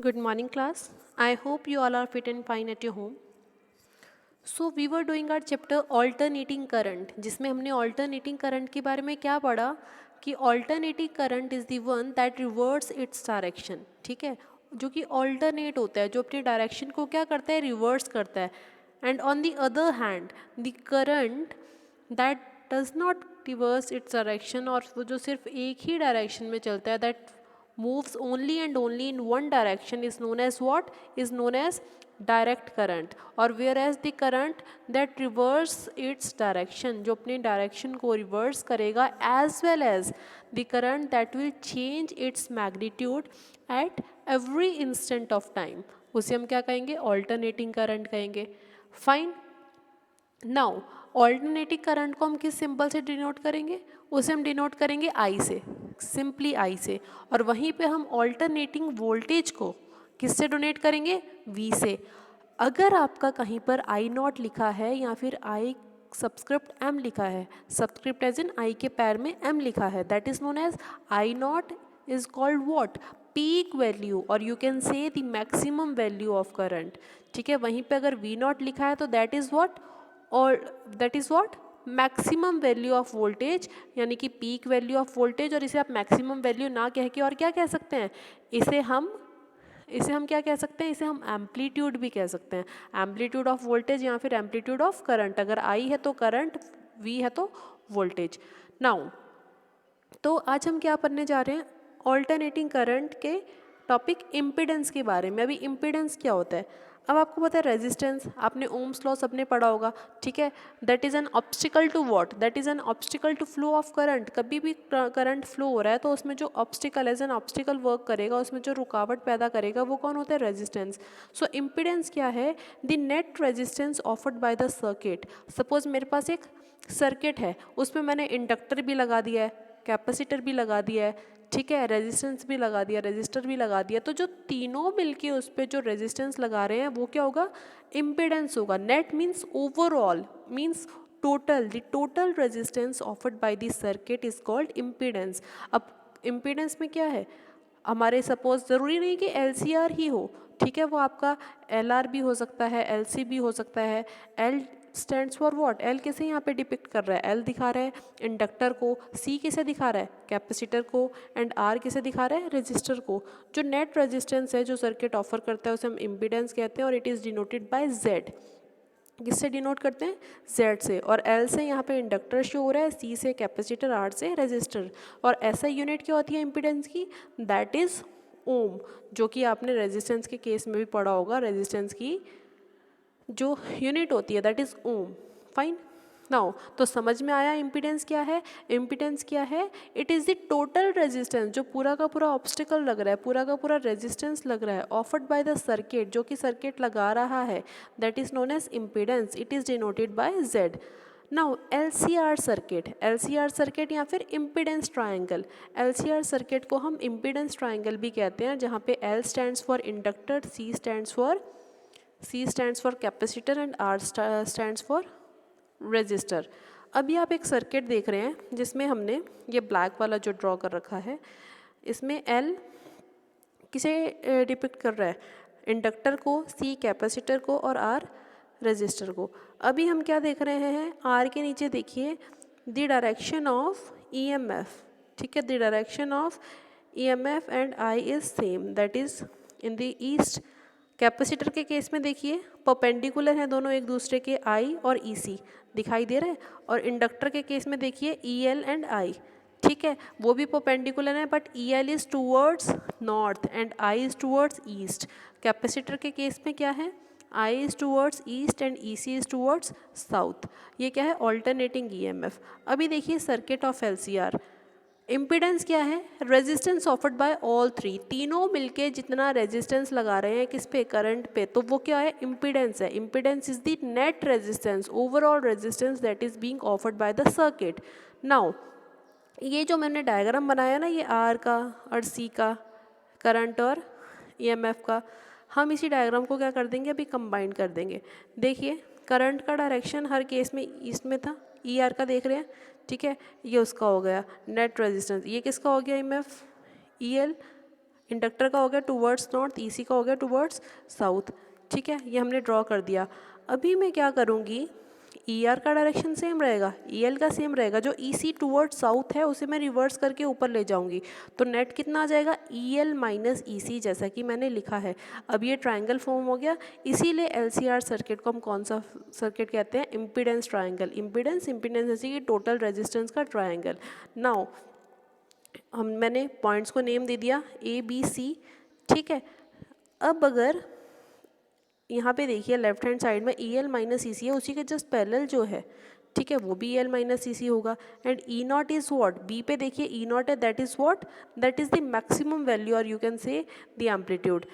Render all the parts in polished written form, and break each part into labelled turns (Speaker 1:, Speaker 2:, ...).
Speaker 1: Good morning, class. I hope you all are fit and fine at your home. So we were doing our chapter alternating current, जिसमें हमने alternating current के बारे में क्या पढ़ा कि alternating current is the one that reverts its direction. ठीक है, जो कि alternate होता है, जो अपनी direction को क्या करता है, reverse करता है. And on the other hand, the current that does not reverse its direction, और वो जो सिर्फ एक ही direction में चलता है, that moves only and only in one direction, is known as what? Is known as direct current. और whereas the current that reverse its direction, जो अपनी direction को reverse करेगा, as well as the current that will change its magnitude at every instant of time, उसे हम क्या कहेंगे? Alternating current कहेंगे. Fine. नाउ ऑल्टरनेटिंग करंट को हम किस सिंबल से डिनोट करेंगे? उसे हम डिनोट करेंगे आई से, सिंपली आई से. और वहीं पे हम ऑल्टरनेटिंग वोल्टेज को किससे डोनेट करेंगे? वी से. अगर आपका कहीं पर आई नॉट लिखा है या फिर आई सबस्क्रिप्ट एम लिखा है, सबस्क्रिप्ट एज इन आई के पैर में एम लिखा है, that is known as I naught is called what? Peak value, और you can say the maximum value of current. ठीक है, वहीं पे अगर वी नॉट लिखा है तो दैट इज व्हाट? और that is what? Maximum value of voltage, यानी कि पीक वैल्यू ऑफ वोल्टेज. और इसे आप मैक्सिमम वैल्यू ना कह के और क्या कह सकते हैं? इसे हम क्या कह सकते हैं? इसे हम एम्पलीट्यूड भी कह सकते हैं. एम्पलीट्यूड ऑफ वोल्टेज या फिर एम्पलीट्यूड ऑफ करंट. अगर आई है तो करंट, वी है तो वोल्टेज. नाउ तो आज हम क्या पढ़ने जा रहे हैं? ऑल्टरनेटिंग करंट के टॉपिक इम्पीडेंस के बारे में. अभी इम्पीडेंस क्या होता है? अब आपको पता है रेजिस्टेंस, आपने ओम्स लॉ सबने पढ़ा होगा. ठीक है, that is an obstacle to what? That is an obstacle to flow of current. कभी भी करंट फ्लो हो रहा है तो उसमें जो obstacle as an obstacle work करेगा, उसमें जो रुकावट पैदा करेगा, वो कौन होता है? रेजिस्टेंस. सो इम्पीडेंस क्या है? The net resistance offered by the circuit. Suppose मेरे पास एक सर्किट है, उसमें मैंने इंडक्टर भी लगा दिया है, कैपेसिटर भी लगा दिया है, ठीक है, रेजिस्टेंस भी लगा दिया, रेजिस्टर भी लगा दिया. तो जो तीनों मिलके उस पर जो रेजिस्टेंस लगा रहे हैं वो क्या होगा? इम्पीडेंस होगा. Net means overall, means total. The total resistance offered by the circuit is called impedance. अब इम्पीडेंस में क्या है? हमारे सपोज ज़रूरी नहीं कि LCR ही हो, ठीक है, वो आपका LR भी हो सकता है, LC भी हो सकता है. L stands for what? L किसे यहाँ पे डिपिक्ट कर रहा है? L दिखा रहा है इंडक्टर को, C किसे दिखा रहा है? कैपेसिटर को, एंड R किसे दिखा रहा है? रजिस्टर को. जो नेट रेजिस्टेंस है जो सर्किट ऑफर करता है उसे हम इम्पीडेंस कहते हैं, और it is denoted by Z. किससे डिनोट करते हैं? Z से. और L से यहाँ पे इंडक्टर शो हो रहा है, C से कैपेसिटर, R से रजिस्टर. और ऐसा यूनिट क्या होती है इम्पीडेंस की? दैट इज़ ओम, जो कि आपने रेजिस्टेंस के केस में भी पढ़ा होगा. रेजिस्टेंस की जो यूनिट होती है that is ohm. Fine. Now तो समझ में आया इम्पीडेंस क्या है? इम्पीडेंस क्या है? It is the total resistance, जो पूरा का पूरा ऑब्स्टिकल लग रहा है, पूरा का पूरा रेजिस्टेंस लग रहा है, ऑफर्ड बाय द सर्किट, जो कि सर्किट लगा रहा है, that is known as impedance. It is denoted by Z. Now LCR circuit, LCR circuit या फिर इम्पीडेंस ट्रायंगल. LCR सर्किट को हम इम्पीडेंस ट्रायंगल भी कहते हैं, जहाँ पे L stands for inductor, C stands for capacitor and R stands for resistor. अभी आप एक सर्किट देख रहे हैं जिसमें हमने ये ब्लैक वाला जो ड्रॉ कर रखा है, इसमें L किसे डिपिक्ट कर रहा है? इंडक्टर को, C कैपेसिटर को, और R रेजिस्टर को. अभी हम क्या देख रहे हैं? R के नीचे देखिए द डायरेक्शन ऑफ EMF. ठीक है, the direction of EMF and I is same, that is in the east. Capacitor के केस में देखिए परपेंडिकुलर हैं दोनों एक दूसरे के, I और EC दिखाई दे रहा है. और इंडक्टर के केस में देखिए EL एंड I, ठीक है, वो भी परपेंडिकुलर है, but EL is towards north and I is towards east. Capacitor के केस में क्या है? I is towards east and EC is towards south. ये क्या है? Alternating EMF. अभी देखिए सर्किट ऑफ LCR. इम्पीडेंस क्या है? Resistance offered by all three. तीनों मिलके जितना रेजिस्टेंस लगा रहे हैं किस पे? करंट पे. तो वो क्या है? इम्पीडेंस है. Impedance is the net resistance, overall resistance that is being offered by the circuit. Now ये जो मैंने डायग्राम बनाया ना, ये R का और C का, करंट और EMF का, हम इसी डायग्राम को क्या कर देंगे? अभी कंबाइन कर देंगे. देखिए करंट का डायरेक्शन हर केस में ईस्ट में था, ER का देख रहे हैं, ठीक है, ये उसका हो गया नेट रेजिस्टेंस. ये किसका हो गया? EMF, EL. इंडक्टर का हो गया टूवर्ड्स नॉर्थ, ईसी का हो गया टूवर्ड्स साउथ। ठीक है, ये हमने ड्रॉ कर दिया। अभी मैं क्या करूँगी, ER का डायरेक्शन सेम रहेगा, EL का सेम रहेगा, जो EC टूवर्ड्स साउथ है उसे मैं रिवर्स करके ऊपर ले जाऊंगी, तो नेट कितना आ जाएगा, EL माइनस EC, जैसा कि मैंने लिखा है। अब ये ट्राइंगल फॉर्म हो गया, इसीलिए LCR सर्किट को हम कौन सा सर्किट कहते हैं, इम्पीडेंस ट्राइंगल। इम्पीडेंस जैसे कि टोटल रेजिस्टेंस का ट्राइंगल। नाउ मैंने पॉइंट्स को नेम दे दिया ABC। ठीक है, अब अगर यहाँ पे देखिए लेफ्ट हैंड साइड में EL माइनस EC है, उसी के जस्ट पैरेलल जो है, ठीक है, वो भी EL माइनस EC होगा। And E not is what, B पे देखिए E नॉट है, that is what, that is the maximum value और you can say the amplitude.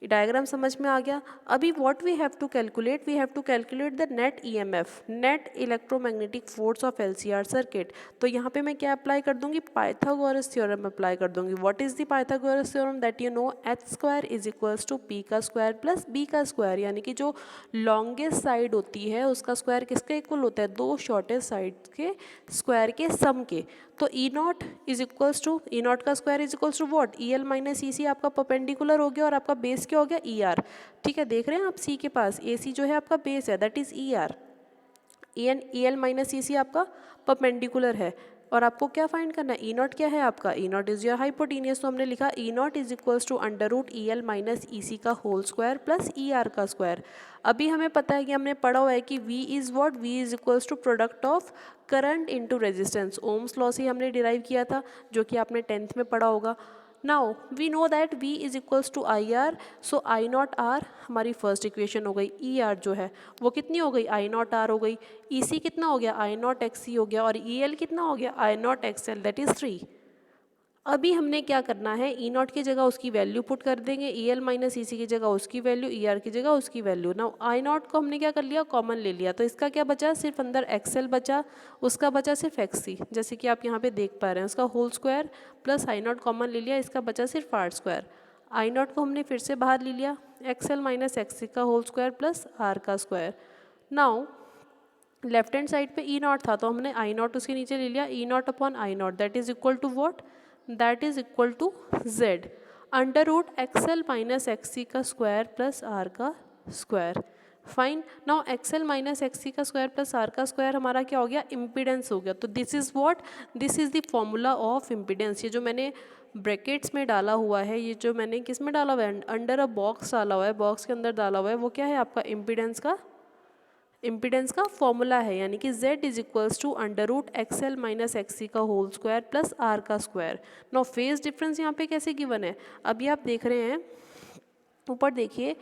Speaker 1: Diagram समझ में आ गया। अभी what we have to calculate, we have to calculate the net EMF, net electromagnetic force of LCR circuit. तो यहाँ पे मैं क्या अप्लाई कर दूंगी, पाइथागोरस थ्योरम अप्लाई कर दूंगी। What is the Pythagoras theorem, that you know h square is equals to p का स्क्वायर प्लस b का स्क्वायर, यानी कि जो लॉन्गेस्ट साइड होती है उसका स्क्वायर किसके इक्वल होता है, दो शॉर्टेस्ट साइड के स्क्वायर के सम के। तो E not is equals to, E naught का square is equals to what, EL minus EC आपका परपेंडिकुलर हो गया और आपका बेस क्या हो गया, ER। ठीक है, देख रहे हैं आप C के पास AC जो है आपका बेस है, that is ER। EL minus EC आपका परपेंडिकुलर है और आपको क्या फाइंड करना है, E नॉट क्या है आपका, E not is your hypotenuse. तो हमने लिखा E not is equals to under root EL minus EC का होल स्क्वायर प्लस ER का स्क्वायर। अभी हमें पता है कि हमने पढ़ा हुआ है कि V is what, V is equals to product of current into resistance, ohm's law से हमने डिराइव किया था, जो कि आपने 10th में पढ़ा होगा। Now we know that V is equals to IR, so I not R हमारी फर्स्ट इक्वेशन हो गई। ER जो है वो कितनी हो गई, I नॉट R हो गई। EC कितना हो गया, I नॉट XC हो गया, और EL कितना हो गया, I not XL, that is 3। अभी हमने क्या करना है, E नॉट की जगह उसकी वैल्यू पुट कर देंगे, EL माइनस EC की जगह उसकी वैल्यू, ER की जगह उसकी वैल्यू। ना I नॉट को हमने क्या कर लिया, कॉमन ले लिया, तो इसका क्या बचा, सिर्फ अंदर XL बचा, उसका बचा सिर्फ XC, जैसे कि आप यहाँ पे देख पा रहे हैं, उसका whole square plus I not common ले लिया, इसका बचा सिर्फ R स्क्वायर। I नॉट को हमने फिर से बाहर ले लिया, XL माइनस XC का होल स्क्वायर प्लस R का square. Now left hand side पे E नॉट था, तो हमने I नॉट उसके नीचे ले लिया, E not upon I not, that is equal to what, that is equal to Z under root XL minus XC का स्क्वायर प्लस R का square. Fine, now XL minus XC का square plus R का square हमारा क्या हो गया, impedance हो गया। तो this is what, this is the formula of impedance. ये जो मैंने ब्रैकेट्स में डाला हुआ है, ये जो मैंने किस में डाला हुआ है, अंडर अ बॉक्स डाला हुआ है, बॉक्स के अंदर डाला हुआ है, वो क्या है आपका इम्पीडेंस का फॉर्मूला है, यानी कि Z is equals to under root XL minus XC का होल स्क्वायर प्लस R का स्क्वायर। नो फेज डिफरेंस यहाँ पे कैसे गिवन है, अभी आप देख रहे हैं ऊपर देखिए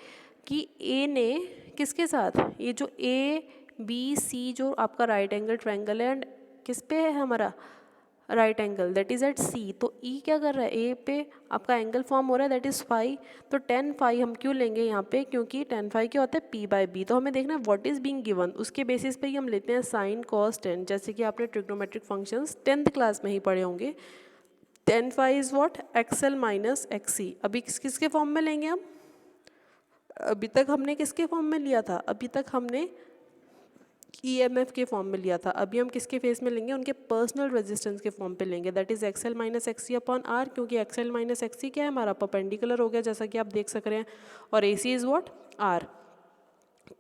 Speaker 1: कि A ने किसके साथ, ये जो ABC जो आपका राइट एंगल ट्रायंगल है, एंड किस पे है हमारा, right angle, that is at C। तो E क्या कर रहा है, A पे आपका एंगल फॉर्म हो रहा है, दैट इज फाई। तो tan फाई हम क्यों लेंगे यहाँ पे, क्योंकि tan फाई क्या होता है, P/B। तो हमें देखना है व्हाट इज बीइंग गिवन, उसके बेसिस पे ही हम लेते हैं साइन कॉस टेन, जैसे कि आपने ट्रिग्नोमेट्रिक फंक्शंस 10th क्लास में ही पढ़े होंगे। tan phi is what, XL minus XC। अभी किसके फॉर्म में लेंगे हम, अभी तक हमने किसके फॉर्म में लिया था, अभी तक हमने EMF के फॉर्म में लिया था, अभी हम किसके फेस में लेंगे, उनके पर्सनल रेजिस्टेंस के फॉर्म पे लेंगे, that is XL minus XC upon R, क्योंकि XL माइनस XC क्या है हमारा, परपेंडिकुलर हो गया, जैसा कि आप देख सक रहे हैं, और AC इज व्हाट, R।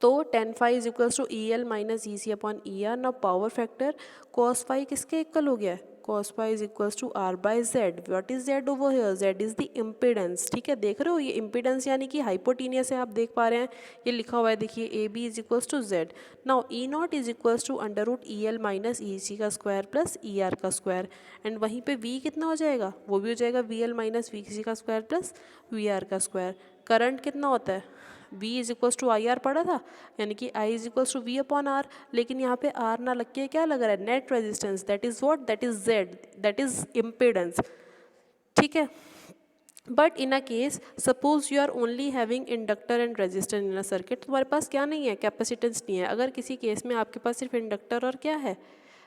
Speaker 1: तो tan phi is equals to EL minus EC upon ER। ना पावर फैक्टर cos फाई किसके इक्वल हो गया है, cos phi is equals to R by Z। What is Z over here, Z is the impedance. ठीक है, देख रहे हो ये इम्पीडेंस यानी कि हाइपोटीनियस है, आप देख पा रहे हैं, ये लिखा हुआ है देखिए AB is equals to Z। Now E not is equals to under root EL minus EC का स्क्वायर प्लस ER का स्क्वायर, एंड वहीं पे V कितना हो जाएगा, वो भी हो जाएगा VL माइनस VC का स्क्वायर प्लस VR का स्क्वायर। करंट कितना होता है, V is equals to IR पढ़ा था, यानी कि I is equals to V upon R, लेकिन यहाँ पे R ना लग के क्या लग रहा है, net resistance, that is what, that is Z, that is impedance. ठीक है, but in a case suppose you are only having inductor and resistor in a circuit, तुम्हारे पास क्या नहीं है, कैपेसिटेंस नहीं है। अगर किसी केस में आपके पास सिर्फ इंडक्टर और क्या है,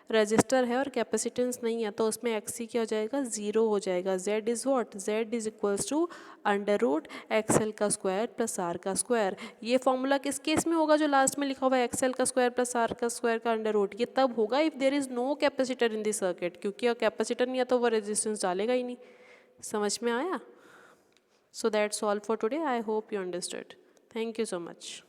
Speaker 1: रेजिस्टर है, और कैपेसिटेंस नहीं है, तो उसमें XC क्या हो जाएगा, ज़ीरो हो जाएगा। Z is what, Z is equals to under root XL का स्क्वायर प्लस R का स्क्वायर। ये फॉर्मूला किस केस में होगा, जो लास्ट में लिखा हुआ है XL का स्क्वायर प्लस R का स्क्वायर का अंडर रूट, ये तब होगा if there is no capacitor in this circuit, क्योंकि कैपेसिटर नहीं है तो वो रेजिस्टेंस डालेगा ही नहीं। समझ में आया। So that's all for today. I hope you understood. Thank you so much.